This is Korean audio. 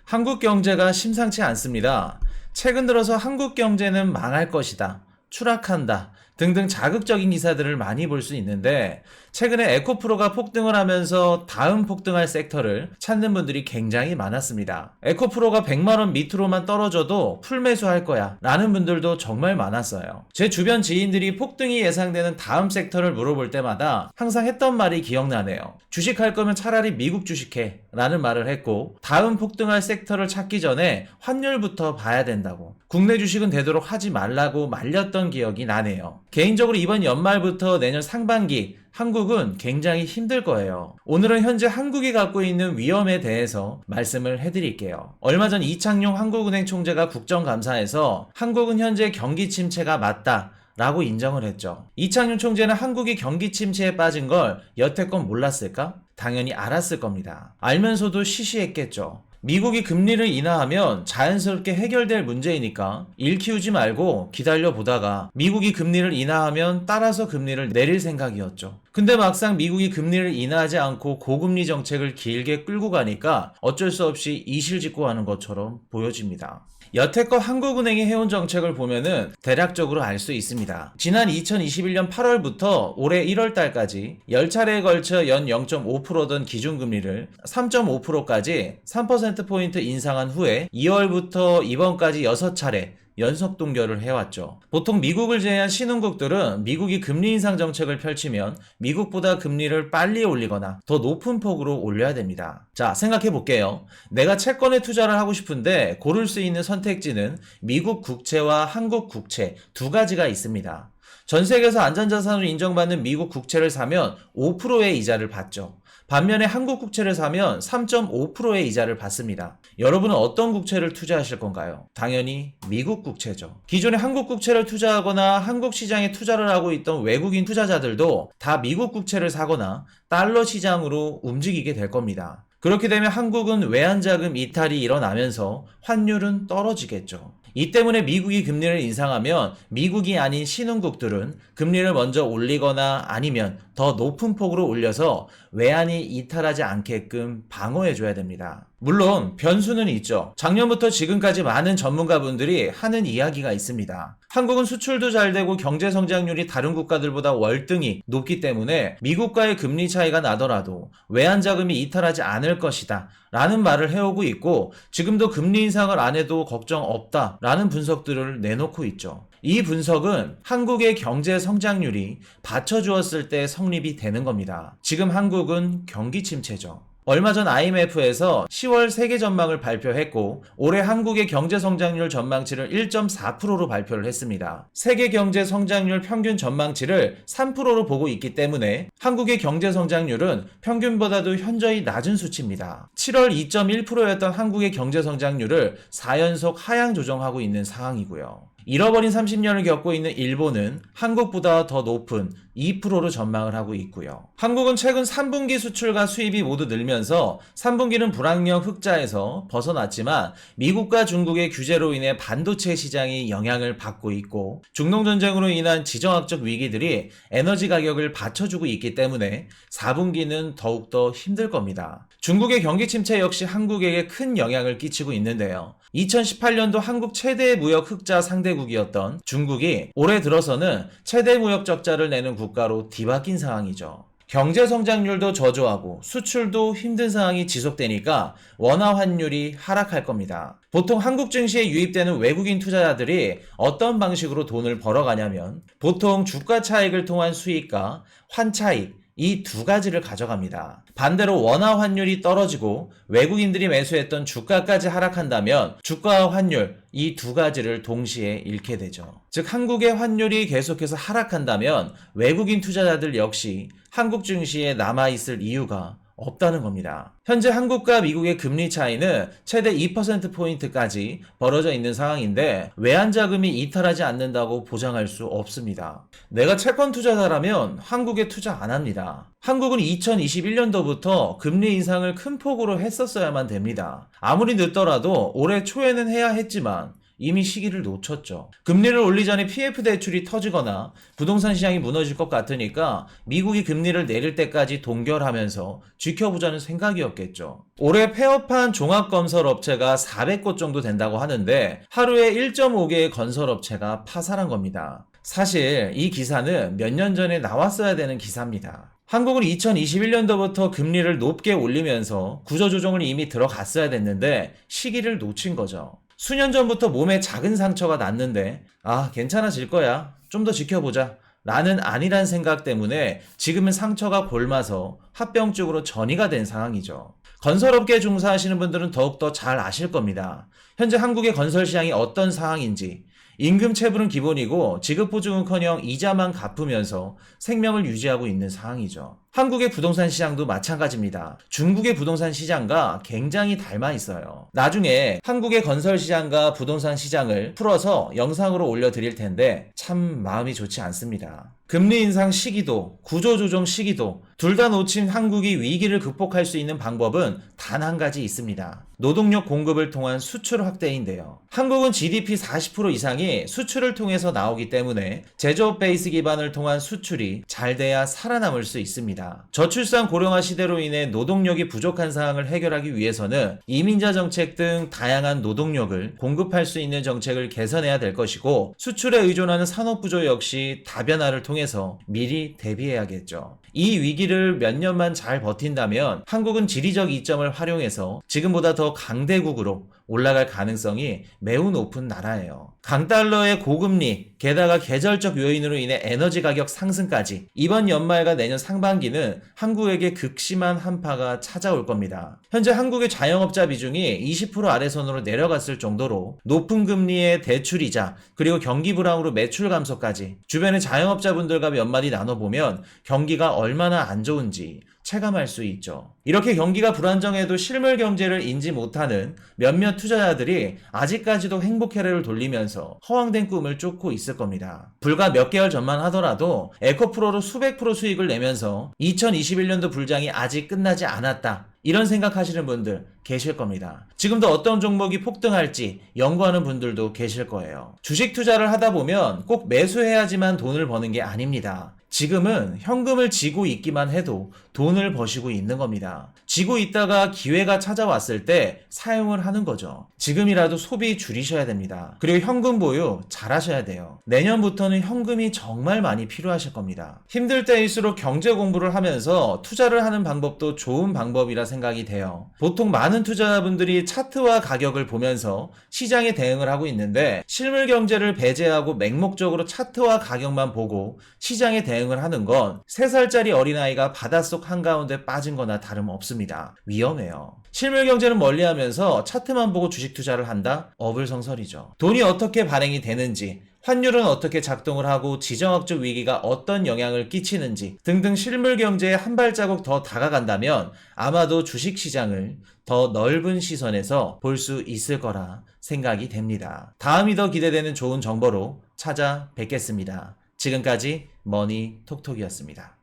한국 경제가 심상치 않습니다. 최근 들어서 한국 경제는 망할 것이다, 추락한다 등등 자극적인 기사들을 많이 볼 수 있는데, 최근에 에코프로가 폭등을 하면서 다음 폭등할 섹터를 찾는 분들이 굉장히 많았습니다. 에코프로가 100만원 밑으로만 떨어져도 풀매수할 거야 라는 분들도 정말 많았어요. 제 주변 지인들이 폭등이 예상되는 다음 섹터를 물어볼 때마다 항상 했던 말이 기억나네요. 주식할 거면 차라리 미국 주식해 라는 말을 했고, 다음 폭등할 섹터를 찾기 전에 환율부터 봐야 된다고, 국내 주식은 되도록 하지 말라고 말렸던 기억이 나네요. 개인적으로 이번 연말부터 내년 상반기 한국은 굉장히 힘들 거예요. 오늘은 현재 한국이 갖고 있는 위험에 대해서 말씀을 해드릴게요. 얼마 전 이창용 한국은행 총재가 국정감사에서 한국은 현재 경기 침체가 맞다 라고 인정을 했죠. 이창용 총재는 한국이 경기 침체에 빠진 걸 여태껏 몰랐을까? 당연히 알았을 겁니다. 알면서도 시시했겠죠. 미국이 금리를 인하하면 자연스럽게 해결될 문제이니까 일 키우지 말고 기다려 보다가 미국이 금리를 인하하면 따라서 금리를 내릴 생각이었죠. 근데 막상 미국이 금리를 인하하지 않고 고금리 정책을 길게 끌고 가니까 어쩔 수 없이 이실직고하는 것처럼 보여집니다. 여태껏 한국은행이 해온 정책을 보면은 대략적으로 알 수 있습니다. 지난 2021년 8월부터 올해 1월달까지 10차례에 걸쳐 연 0.5%던 기준금리를 3.5%까지 3%포인트 인상한 후에 2월부터 이번까지 6차례 연속 동결을 해왔죠. 보통 미국을 제외한 신흥국들은 미국이 금리 인상 정책을 펼치면 미국보다 금리를 빨리 올리거나 더 높은 폭으로 올려야 됩니다. 자, 생각해 볼게요. 내가 채권에 투자를 하고 싶은데 고를 수 있는 선택지는 미국 국채와 한국 국채 두 가지가 있습니다. 전 세계에서 안전자산으로 인정받는 미국 국채를 사면 5%의 이자를 받죠. 반면에 한국 국채를 사면 3.5%의 이자를 받습니다. 여러분은 어떤 국채를 투자하실 건가요? 당연히 미국 국채죠. 기존에 한국 국채를 투자하거나 한국 시장에 투자를 하고 있던 외국인 투자자들도 다 미국 국채를 사거나 달러 시장으로 움직이게 될 겁니다. 그렇게 되면 한국은 외환자금 이탈이 일어나면서 환율은 떨어지겠죠. 이 때문에 미국이 금리를 인상하면 미국이 아닌 신흥국들은 금리를 먼저 올리거나 아니면 더 높은 폭으로 올려서 외환이 이탈하지 않게끔 방어해줘야 됩니다. 물론 변수는 있죠. 작년부터 지금까지 많은 전문가분들이 하는 이야기가 있습니다. 한국은 수출도 잘 되고 경제 성장률이 다른 국가들보다 월등히 높기 때문에 미국과의 금리 차이가 나더라도 외환 자금이 이탈하지 않을 것이다 라는 말을 해오고 있고, 지금도 금리 인상을 안 해도 걱정 없다 라는 분석들을 내놓고 있죠. 이 분석은 한국의 경제 성장률이 받쳐주었을 때 성립이 되는 겁니다. 지금 한국은 경기 침체죠. 얼마 전 IMF에서 10월 세계 전망을 발표했고, 올해 한국의 경제 성장률 전망치를 1.4%로 발표를 했습니다. 세계 경제 성장률 평균 전망치를 3%로 보고 있기 때문에 한국의 경제 성장률은 평균보다도 현저히 낮은 수치입니다. 7월 2.1%였던 한국의 경제 성장률을 4연속 하향 조정하고 있는 상황이고요. 잃어버린 30년을 겪고 있는 일본은 한국보다 더 높은 2%로 전망을 하고 있고요. 한국은 최근 3분기 수출과 수입이 모두 늘면서 3분기는 불황형 흑자에서 벗어났지만 미국과 중국의 규제로 인해 반도체 시장이 영향을 받고 있고, 중동전쟁으로 인한 지정학적 위기들이 에너지 가격을 받쳐주고 있기 때문에 4분기는 더욱더 힘들 겁니다. 중국의 경기 침체 역시 한국에게 큰 영향을 끼치고 있는데요. 2018년도 한국 최대 무역 흑자 상대국이었던 중국이 올해 들어서는 최대 무역 적자를 내는 국가로 뒤바뀐 상황이죠. 경제 성장률도 저조하고 수출도 힘든 상황이 지속되니까 원화 환율이 하락할 겁니다. 보통 한국 증시에 유입되는 외국인 투자자들이 어떤 방식으로 돈을 벌어가냐면, 보통 주가 차익을 통한 수익과 환차익, 이 두 가지를 가져갑니다. 반대로 원화 환율이 떨어지고 외국인들이 매수했던 주가까지 하락한다면 주가와 환율, 이 두 가지를 동시에 잃게 되죠. 즉, 한국의 환율이 계속해서 하락한다면 외국인 투자자들 역시 한국 증시에 남아있을 이유가 없다는 겁니다. 현재 한국과 미국의 금리 차이는 최대 2%포인트까지 벌어져 있는 상황인데, 외환자금이 이탈하지 않는다고 보장할 수 없습니다. 내가 채권 투자자라면 한국에 투자 안 합니다. 한국은 2021년도부터 금리 인상을 큰 폭으로 했었어야만 됩니다. 아무리 늦더라도 올해 초에는 해야 했지만 이미 시기를 놓쳤죠. 금리를 올리기 전에 PF 대출이 터지거나 부동산 시장이 무너질 것 같으니까 미국이 금리를 내릴 때까지 동결하면서 지켜보자는 생각이었겠죠. 올해 폐업한 종합건설업체가 400곳 정도 된다고 하는데 하루에 1.5개의 건설업체가 파산한 겁니다. 사실 이 기사는 몇 년 전에 나왔어야 되는 기사입니다. 한국은 2021년도부터 금리를 높게 올리면서 구조조정을 이미 들어갔어야 됐는데 시기를 놓친 거죠. 수년 전부터 몸에 작은 상처가 났는데 괜찮아질 거야. 좀 더 지켜보자. 라는 안일한 생각 때문에 지금은 상처가 골마서 합병증으로 전이가 된 상황이죠. 건설업계에 종사하시는 분들은 더욱더 잘 아실 겁니다. 현재 한국의 건설 시장이 어떤 상황인지, 임금 체불은 기본이고 지급보증은커녕 이자만 갚으면서 생명을 유지하고 있는 상황이죠. 한국의 부동산 시장도 마찬가지입니다. 중국의 부동산 시장과 굉장히 닮아 있어요. 나중에 한국의 건설 시장과 부동산 시장을 풀어서 영상으로 올려드릴 텐데 참 마음이 좋지 않습니다. 금리 인상 시기도 구조조정 시기도 둘 다 놓친 한국이 위기를 극복할 수 있는 방법은 단 한 가지 있습니다. 노동력 공급을 통한 수출 확대인데요. 한국은 GDP 40% 이상이 수출을 통해서 나오기 때문에 제조업 베이스 기반을 통한 수출이 잘 돼야 살아남을 수 있습니다. 저출산 고령화 시대로 인해 노동력이 부족한 상황을 해결하기 위해서는 이민자 정책 등 다양한 노동력을 공급할 수 있는 정책을 개선해야 될 것이고 수출에 의존하는 산업 구조 역시 다변화를 통해서 미리 대비해야겠죠. 이 위기를 몇 년만 잘 버틴다면 한국은 지리적 이점을 활용해서 지금보다 더 강대국으로 올라갈 가능성이 매우 높은 나라예요. 강달러의 고금리, 게다가 계절적 요인으로 인해 에너지 가격 상승까지 이번 연말과 내년 상반기는 한국에게 극심한 한파가 찾아올 겁니다. 현재 한국의 자영업자 비중이 20% 아래선으로 내려갔을 정도로 높은 금리의 대출이자 그리고 경기 불황으로 매출 감소까지 주변의 자영업자분들과 몇 마디 나눠보면 경기가 얼마나 안 좋은지 체감할 수 있죠. 이렇게 경기가 불안정해도 실물 경제를 인지 못하는 몇몇 투자자들이 아직까지도 행복회로를 돌리면서 허황된 꿈을 쫓고 있을 겁니다. 불과 몇 개월 전만 하더라도 에코프로로 수백 프로 수익을 내면서 2021년도 불장이 아직 끝나지 않았다. 이런 생각하시는 분들 계실 겁니다. 지금도 어떤 종목이 폭등할지 연구하는 분들도 계실 거예요. 주식 투자를 하다 보면 꼭 매수해야지만 돈을 버는 게 아닙니다. 지금은 현금을 쥐고 있기만 해도 돈을 버시고 있는 겁니다. 쥐고 있다가 기회가 찾아왔을 때 사용을 하는 거죠. 지금이라도 소비 줄이셔야 됩니다. 그리고 현금 보유 잘 하셔야 돼요. 내년부터는 현금이 정말 많이 필요하실 겁니다. 힘들 때일수록 경제 공부를 하면서 투자를 하는 방법도 좋은 방법이라 생각이 돼요. 보통 많은 투자자분들이 차트와 가격을 보면서 시장에 대응을 하고 있는데 실물 경제를 배제하고 맹목적으로 차트와 가격만 보고 시장에 대응을 하는 건 3살짜리 어린아이가 바닷속 한가운데 빠진 거나 다름없습니다. 위험해요. 실물 경제는 멀리하면서 차트만 보고 주식 투자를 한다? 어불성설이죠. 돈이 어떻게 발행이 되는지, 환율은 어떻게 작동을 하고 지정학적 위기가 어떤 영향을 끼치는지 등등 실물 경제에 한 발자국 더 다가간다면 아마도 주식시장을 더 넓은 시선에서 볼 수 있을 거라 생각이 됩니다. 다음이 더 기대되는 좋은 정보로 찾아뵙겠습니다. 지금까지 머니톡톡이었습니다.